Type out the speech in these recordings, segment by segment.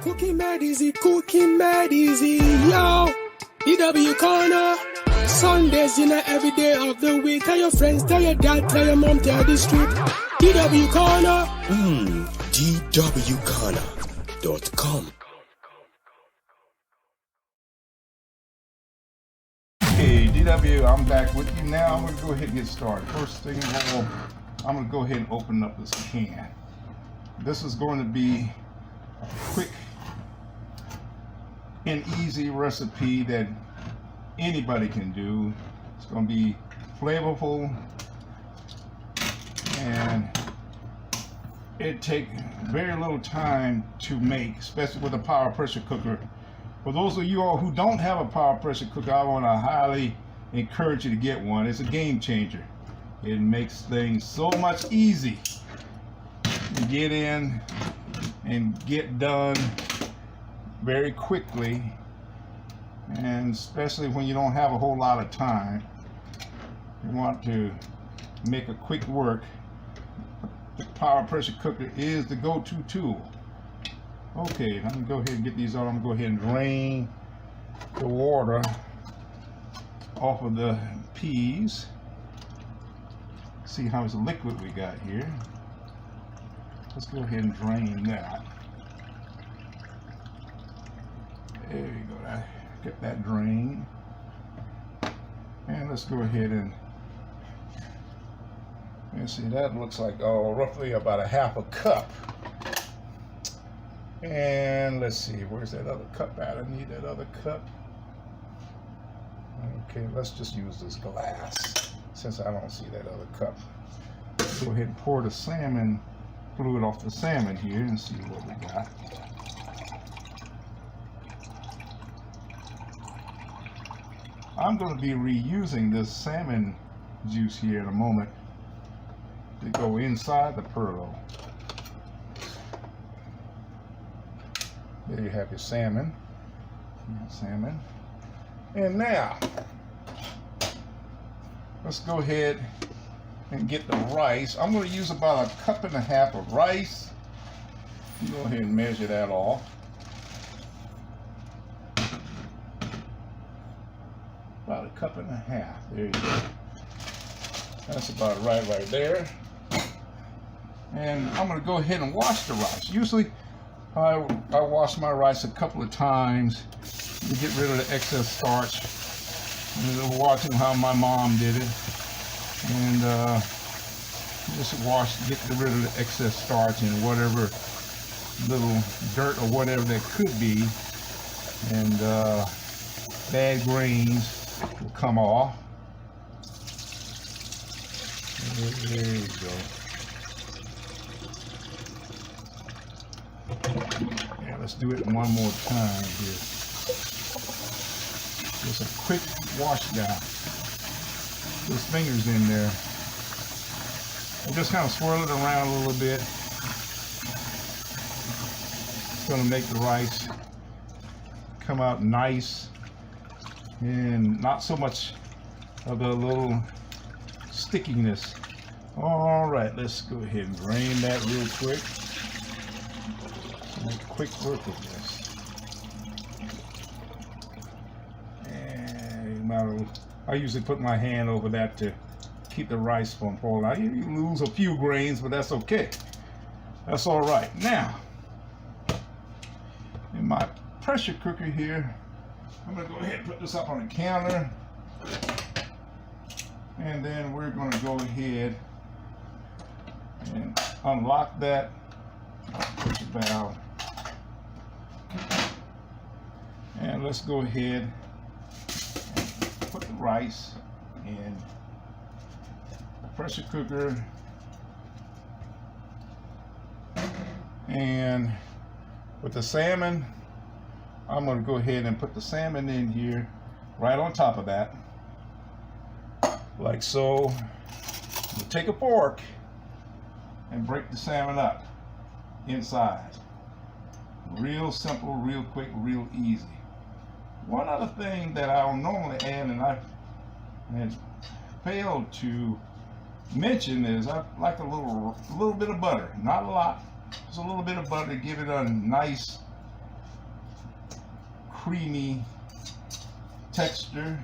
Cooking mad easy, yo. DW Corner. Sundays, every day of the week. Tell your friends, tell your dad, tell your mom, tell the street. DW Corner. DWCorner.com. Hey, DW, I'm back with you now. I'm going to go ahead and get started. First thing of all, I'm going to go ahead and open up this can. This is going to be a quick and easy recipe that anybody can do. It's going to be flavorful, and it takes very little time to make, especially with a power pressure cooker. For those of you all who don't have a power pressure cooker, I want to highly encourage you to get one. It's a game changer. It makes things so much easy to get in and get done very quickly, and especially when you don't have a whole lot of time. You want to make a quick work. The power pressure cooker is the go-to tool. Okay, I'm gonna go ahead and get these on. I'm gonna go ahead and drain the water off of the peas. See how much liquid we got here. Let's go ahead and drain that. There you go. Get that drained. And let's go ahead and see, that looks like roughly about a half a cup. And let's see, where's that other cup at? I need that other cup. Okay, let's just use this glass since I don't see that other cup. Go ahead and pour the salmon fluid off the salmon here and see what we got. I'm going to be reusing this salmon juice here in a moment to go inside the Pearlo. There you have your salmon. And now, let's go ahead and get the rice. I'm going to use about 1.5 cups of rice. Go ahead and measure that off. About 1.5 cups. There you go. That's about right there. And I'm going to go ahead and wash the rice. Usually I wash my rice a couple of times to get rid of the excess starch. And watching how my mom did it, and just get rid of the excess starch and whatever little dirt or whatever that could be, and bad grains will come off. There you go. Yeah, let's do it one more time here. Just a quick wash down. Those fingers in there. And just kind of swirl it around a little bit. It's going to make the rice come out nice and not so much of the little stickiness. All right, let's go ahead and drain that real quick. Make quick work of this. I usually put my hand over that to keep the rice from falling out. You lose a few grains, but that's okay. That's all right. Now, in my pressure cooker here, I'm going to go ahead and put this up on the counter. And then we're going to go ahead and unlock that pressure valve. And let's go ahead and put the rice in the pressure cooker. And with the salmon, I'm going to go ahead and put the salmon in here right on top of that, like so. We'll take a fork and break the salmon up inside. Real simple, real quick, real easy. One other thing that I'll normally add, and I failed to mention, is I like a little bit of butter. Not a lot, just a little bit of butter to give it a nice creamy texture.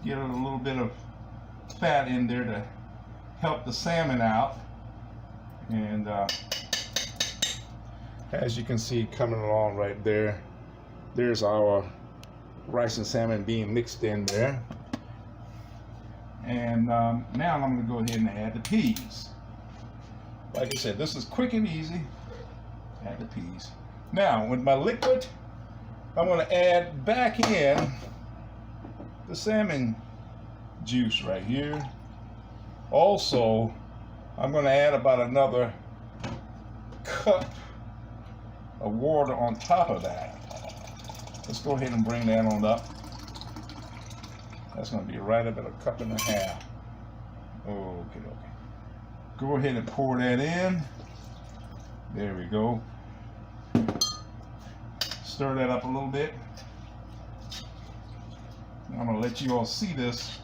Get a little bit of fat in there to help the salmon out. And as you can see coming along right there, there's our rice and salmon being mixed in there. And now I'm going to go ahead and add the peas. Like I said, this is quick and easy. Add the peas. Now with my liquid, I'm going to add back in the salmon juice right here. Also, I'm going to add about another cup of water on top of that. Let's go ahead and bring that on up. That's going to be right about a cup and a half. Okay. Go ahead and pour that in. There we go. Stir that up a little bit. I'm going to let you all see this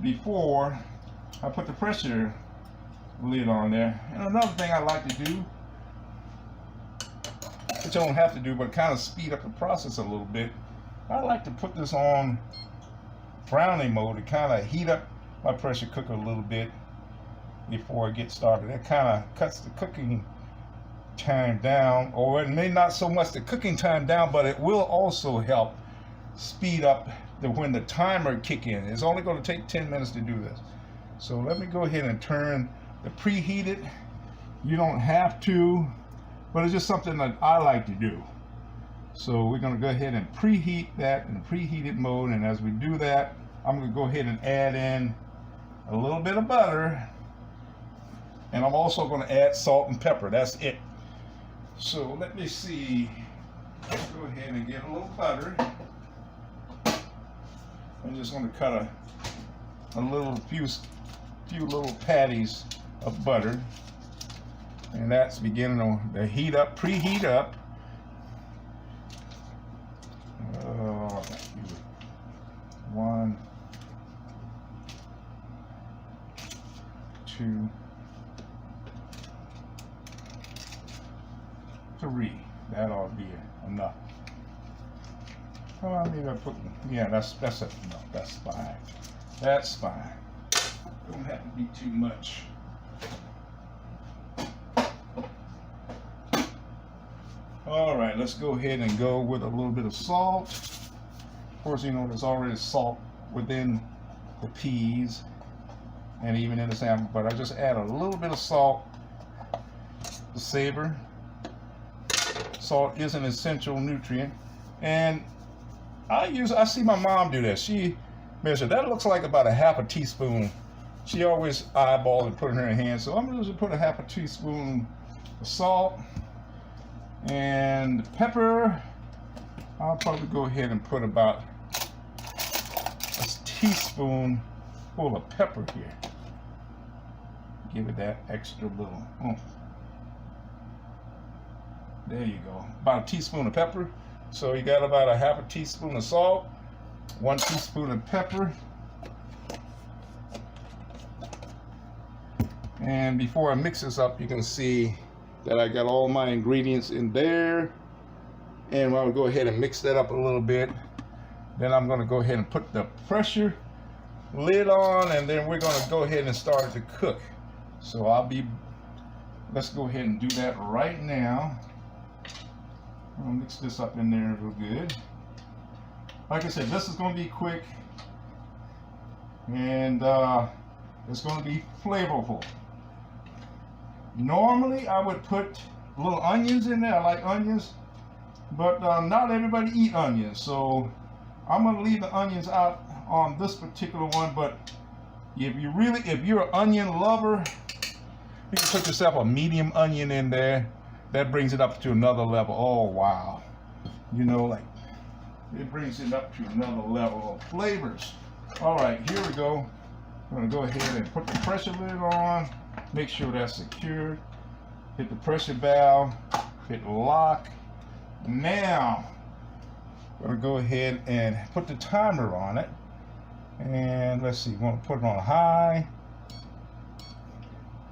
before I put the pressure lid on there. And another thing I like to do, which I don't have to do, but kind of speed up the process a little bit, I like to put this on browning mode to kind of heat up my pressure cooker a little bit before I get started. That kind of cuts the cooking time down, or it may not so much the cooking time down, but it will also help speed up when the timer kick in. It's only going to take 10 minutes to do this. So let me go ahead and turn the preheated. You don't have to, but it's just something that I like to do. So we're going to go ahead and preheat that in preheated mode, and as we do that, I'm going to go ahead and add in a little bit of butter, and I'm also going to add salt and pepper. That's it. So let me see. Let's go ahead and get a little butter. I'm just going to cut a few little patties of butter, and that's beginning to heat up, preheat up. 1, 2, 3. That ought to be enough. Maybe I put, yeah, that's enough. That's fine. That's fine. Don't have to be too much. All right, let's go ahead and go with a little bit of salt. Of course, you know there's already salt within the peas and even in the salmon, but I just add a little bit of salt to savor. Salt is an essential nutrient, and I see my mom do that. She measured, that looks like about a half a teaspoon. She always eyeballed and put it in her hand, so I'm going to put a half a teaspoon of salt. And pepper, I'll probably go ahead and put about a teaspoon full of pepper here. Give it that extra little oomph. There you go, about a teaspoon of pepper. So you got about a half a teaspoon of salt, 1 teaspoon of pepper. And before I mix this up, you can see that I got all my ingredients in there. And I'll go ahead and mix that up a little bit. Then I'm going to go ahead and put the pressure lid on, and then we're going to go ahead and start to cook. So let's go ahead and do that right now. I'm going to mix this up in there real good. Like I said, this is going to be quick, and it's going to be flavorful. Normally I would put little onions in there. I like onions, but not everybody eat onions, so I'm going to leave the onions out on this particular one. But if you're an onion lover, you can put yourself a medium onion in there. That brings it up to another level. Oh wow, you know, like it brings it up to another level of flavors. All right, here we go. I'm going to go ahead and put the pressure lid on. Make sure that's secured. Hit the pressure valve. Hit lock. Now, I'm going to go ahead and put the timer on it. And let's see, we're going to put it on high.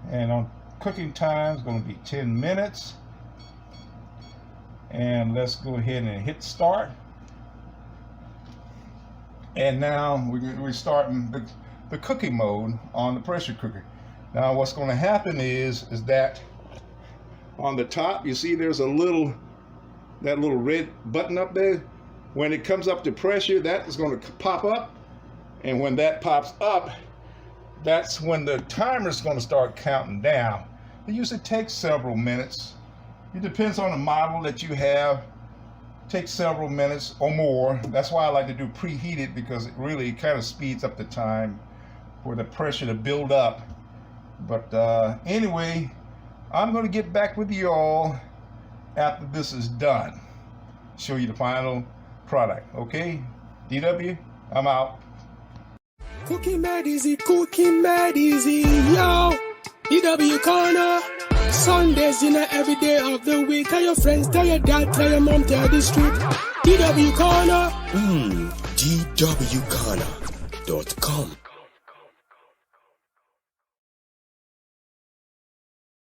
And on cooking time is going to be 10 minutes. And let's go ahead and hit start. And now we're starting the cooking mode on the pressure cooker. Now what's going to happen is that on the top, you see there's that little red button up there. When it comes up to pressure, that is going to pop up. And when that pops up, that's when the timer is going to start counting down. It usually takes several minutes. It depends on the model that you have. It takes several minutes or more. That's why I like to do preheated, because it really kind of speeds up the time for the pressure to build up. But anyway, I'm going to get back with you all after this is done. Show you the final product. Okay? DW, I'm out. Cooking mad easy, yo. DW Corner. Sundays, every day of the week. Tell your friends, tell your dad, tell your mom, tell the street. DW Corner. DWcorner.com